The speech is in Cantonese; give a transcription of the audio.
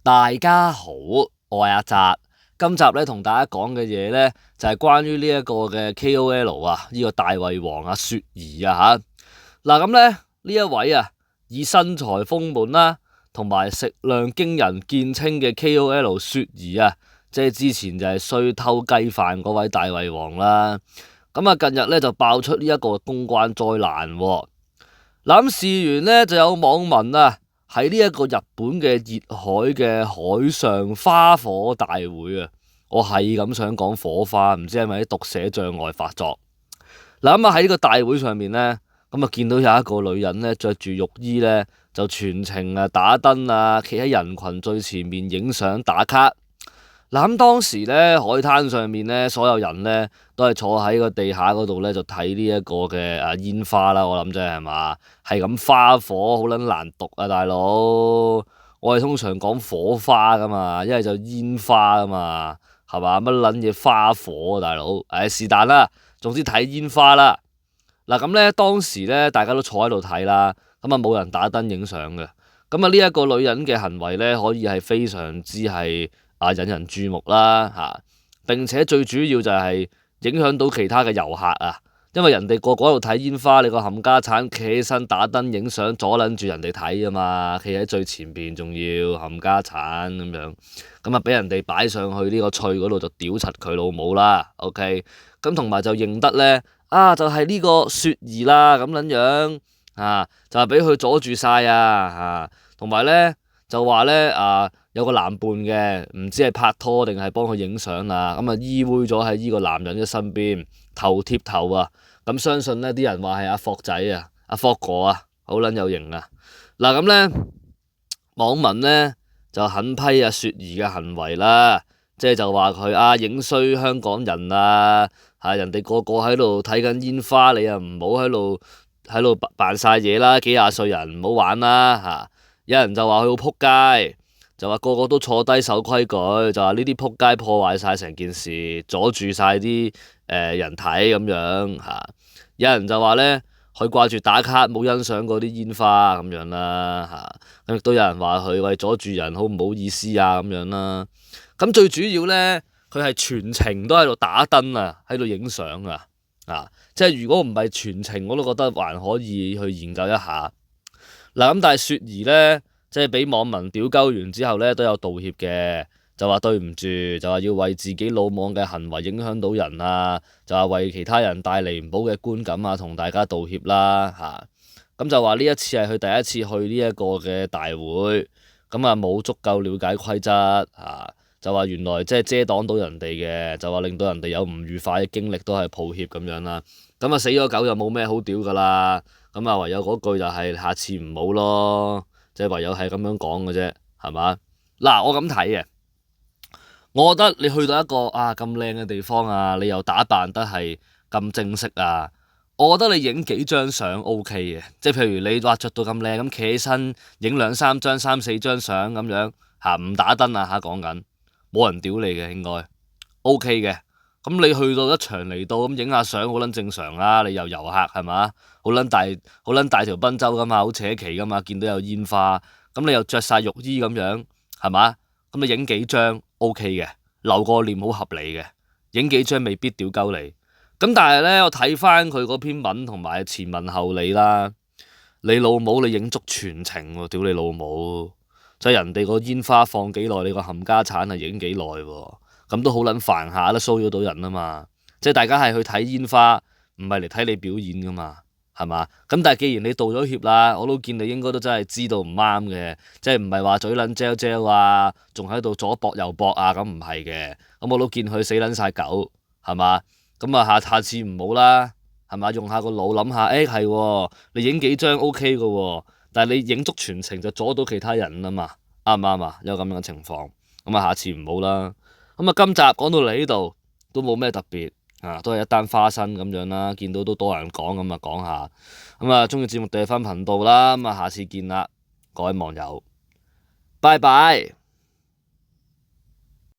大家好，我係阿澤。今集咧同大家講嘅嘢咧就係關於呢一個嘅 KOL 啊，呢個大胃王啊雪兒啊吓。嗱咁咧呢一位啊以身材豐滿啦，同埋食量驚人見稱嘅 KOL 雪兒啊，即係之前就係衰偷雞飯嗰位大胃王啦。咁啊近日咧就爆出呢一個公關災難喎。嗱咁事緣咧就有網民啊喺呢一個日本嘅熱海嘅海上花火大會啊，我係咁想講火花，唔知係咪啲讀寫障礙發作。嗱咁啊喺呢個大會上面咧，咁啊見到有一個女人咧着住浴衣咧，就全程啊打燈啊，企喺人群最前面影相打卡。嗱咁當時咧海灘上面咧，所有人咧都係坐喺個地下嗰度咧，就睇呢一個嘅煙花啦。我諗啫係嘛，係咁花火好撚難讀啊，大佬！我哋通常講火花噶嘛，一係就煙花噶嘛，係嘛？乜撚嘢花火啊，大佬？誒是但啦，總之睇煙花啦。嗱咁咧當時咧大家都坐喺度睇啦，咁啊冇人打燈影相嘅。咁啊呢一個女人嘅行為咧，可以係非常之係引人注目啦嚇，並且最主要就係影響到其他嘅遊客啊，因為人哋個個喺度睇煙花，你個冚家鏟企起身打燈影相，阻撚住人哋睇啊嘛，企喺最前邊仲要冚家鏟咁樣，咁啊俾人哋擺上去呢個翠嗰度就屌柒佢老母啦，OK，咁同埋就認得咧就係呢個雪兒啦咁撚樣就係俾佢阻住晒同埋咧就話咧有個男伴嘅，唔知係拍拖定係幫佢影相啊，咁啊依偎咗喺呢個男人嘅身邊，頭貼頭啊，咁相信呢啲人話係阿霍仔啊，阿霍哥啊，好撚有型啊。嗱咁咧，網民咧就狠批雪兒嘅行為啦，即係就話佢影衰香港人啊，人哋個個喺度睇緊煙花，你又唔好喺度扮晒嘢啦，幾廿歲人唔好玩啦有人就話佢好撲街。就話個個都坐低守規矩，就話呢啲撲街破壞晒成件事，阻住晒啲人睇咁樣嚇。有人就話咧，佢掛住打卡，冇欣賞嗰啲煙花咁樣啦嚇。咁亦都有人話佢為阻住人，好唔好意思咁樣啦。咁最主要咧，佢係全程都喺度打燈喺度影相即係如果唔係全程，我都覺得還可以去研究一下。嗱咁，但係雪兒咧。即係俾網民屌鳩完之後咧，都有道歉嘅，就話對唔住，就話要為自己魯莽嘅行為影響到人就話為其他人帶嚟唔好嘅觀感同大家道歉啦咁就話呢一次係佢第一次去呢一個嘅大會，咁冇足夠了解規則就話原來即係遮擋到人哋嘅，就話令到人哋有唔愉快嘅經歷，都係抱歉咁樣啦。咁死咗狗就冇咩好屌噶啦，咁唯有嗰句就係下次唔好咯。即係唯有係咁樣講嘅啫，係嘛？嗱，我咁睇嘅，我覺得你去到一個咁靚嘅地方你又打扮得係咁正式我覺得你影幾張相 OK 嘅，即係譬如你話着到咁靚咁企起身影兩三張、三四張相咁樣唔打燈講緊冇人屌你嘅應該 OK 嘅。咁你去到一場嚟到咁影下相好撚正常啦，你又遊客係嘛？好撚大條賓州噶嘛，好扯旗噶嘛，見到有煙花，咁你又着晒浴衣咁樣係嘛？咁你影幾張 OK 嘅，留個念好合理嘅，影幾張未必屌鳩你。咁但係咧，我睇翻佢嗰篇文同埋前文後理啦，你老母你影足全程喎，屌你老母！即係人哋個煙花放幾耐，你個冚家鏟係影幾耐喎？咁都好撚煩下啦，騷擾到人啊嘛！即係大家係去睇煙花，唔係嚟睇你表演噶嘛，係嘛？咁但係既然你道咗歉啦，我都見你應該都真係知道唔啱嘅，即係唔係話嘴撚嚼嚼仲喺度左駁右駁咁唔係嘅。咁我都見佢死撚晒狗，係嘛？咁下次唔好啦，係嘛？用下個腦諗下，係喎，你影幾張 OK 嘅喎，但係你影足全程就阻到其他人啊嘛，啱唔啱有咁樣嘅情況，咁下次唔好啦。咁今集講到嚟呢度都冇咩特別都係一單花生咁樣啦，見到都多人講咁講下，鍾意節目訂閱返頻道啦，下次見啦，各位網友，拜拜。